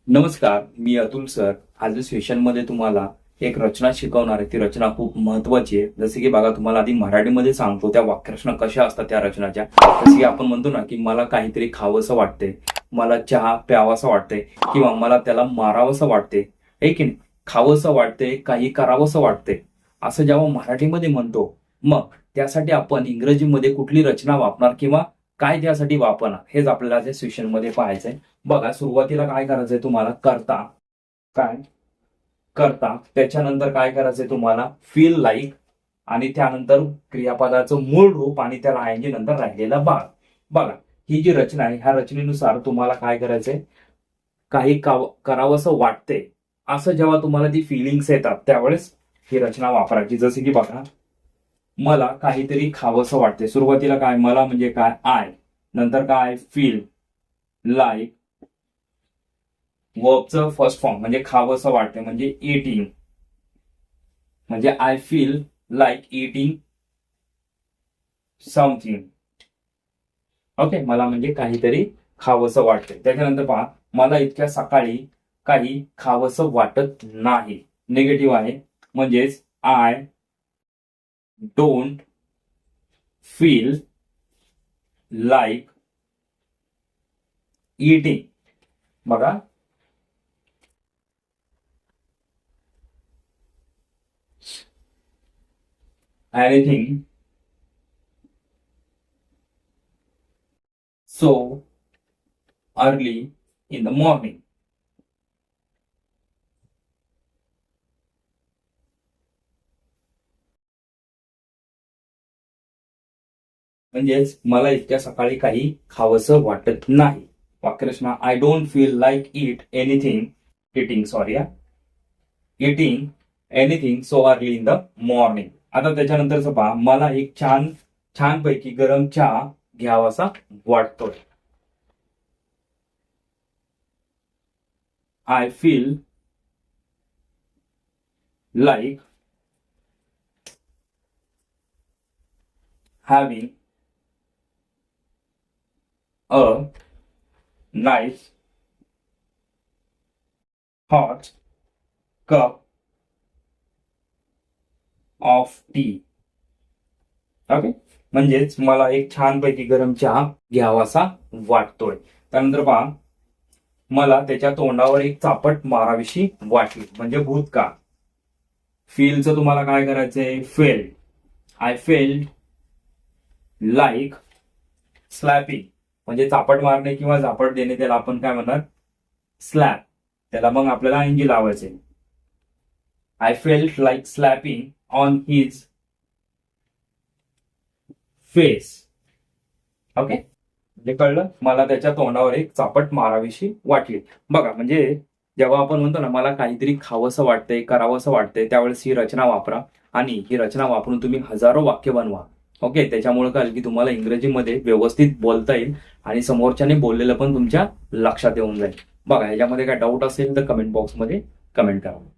नमस्कार, मी अतुल सर. आज सेशनमध्ये तुम्हाला एक रचना शिकवणार आहे. ती रचना खूप महत्वाची आहे. जसे की बघा, तुम्हाला आधी मराठीमध्ये सांगतो त्या वाक्यरचना कशा असतात त्या रचनाच्या. जसे की आपण म्हणतो ना की मला काहीतरी खावंसं वाटते, मला चहा प्यावासा वाटते किंवा मला त्याला मारावंसं वाटते, आहे की नाही. खावंसं वाटते, काही करावंसं वाटते, असं जेव्हा मराठीमध्ये म्हणतो, मग त्यासाठी आपण इंग्रजीमध्ये कुठली रचना वापरणार किंवा काय त्यासाठी वापरणार हेच आपल्याला त्या सेशनमध्ये पाहायचंय. बघा, सुरुवातीला काय करायचंय तुम्हाला, काय करता त्याच्यानंतर काय करायचंय तुम्हाला, फील लाईक, आणि त्यानंतर क्रियापदाचं मूळ रूप आणि त्याला आयएनजी नंतर राहिलेला भाग. बघा, ही जी रचना आहे ह्या रचनेनुसार तुम्हाला काय करायचंय, काही करावंसं वाटते असं जेव्हा तुम्हाला ती फिलिंग्स येतात त्यावेळेस ही रचना वापरायची. जसे की बघा, मला काहीतरी खावंसं वाटते. सुरुवातीला काय, मला म्हणजे काय, आय, नंतर काय, फील लाईक, वर्बचं फर्स्ट फॉर्म म्हणजे खावंसं वाटते म्हणजे इटिंग, म्हणजे I feel like eating something. Okay, मला म्हणजे काहीतरी खावंसं वाटते. त्याच्यानंतर पहा, मला इतक्या सकाळी काही खावंसं वाटत नाही, निगेटिव्ह आहे, म्हणजेच I don't feel like eating. बघा, anything so early in the morning. म्हणजेच मला इतक्या सकाळी काही खावंसं वाटत नाही. वाक्यरचना, I don't feel like eating anything so early in the morning. आता त्याच्यानंतरच पहा, मला एक छानपैकी गरम चहा घ्यावासा वाटतोय. I feel like having a nice hot cup of T. Okay, म्हणजेच मला एक छानपैकी गरम चहा घ्यावासा वाटतोय. त्यानंतर पहा, मला त्याच्या तोंडावर एक चापट माराविशी वाटली, म्हणजे भूतकाळ. फीलचं तुम्हाला काय करायचंय, फेल्ड. आय फेल्ड लाईक स्लॅपिंग, म्हणजे चापट मारणे किंवा झापट देणे, त्याला आपण काय म्हणणार, स्लॅप. त्याला मग आपल्याला आयएनजी लावायचे. I felt like स्लॅपिंग on his face. Okay, म्हणजे कळलं, मला त्याच्या तोंडावर एक चापट मारावीशी वाटली. बघा, म्हणजे जेव्हा आपण म्हणतो ना मला काहीतरी खावंसं वाटतंय, करावंसं वाटतंय, त्यावेळेस ही रचना वापरा आणि ही रचना वापरून तुम्ही हजारो वाक्य बनवा. ओके, त्याच्यामुळे काय की तुम्हाला इंग्रजीमध्ये व्यवस्थित बोलता येईल आणि समोरच्याने बोललेलं पण तुमच्या लक्षात येऊन जाईल. बघा, ह्याच्यामध्ये काय डाऊट असेल तर कमेंट बॉक्समध्ये कमेंट करा.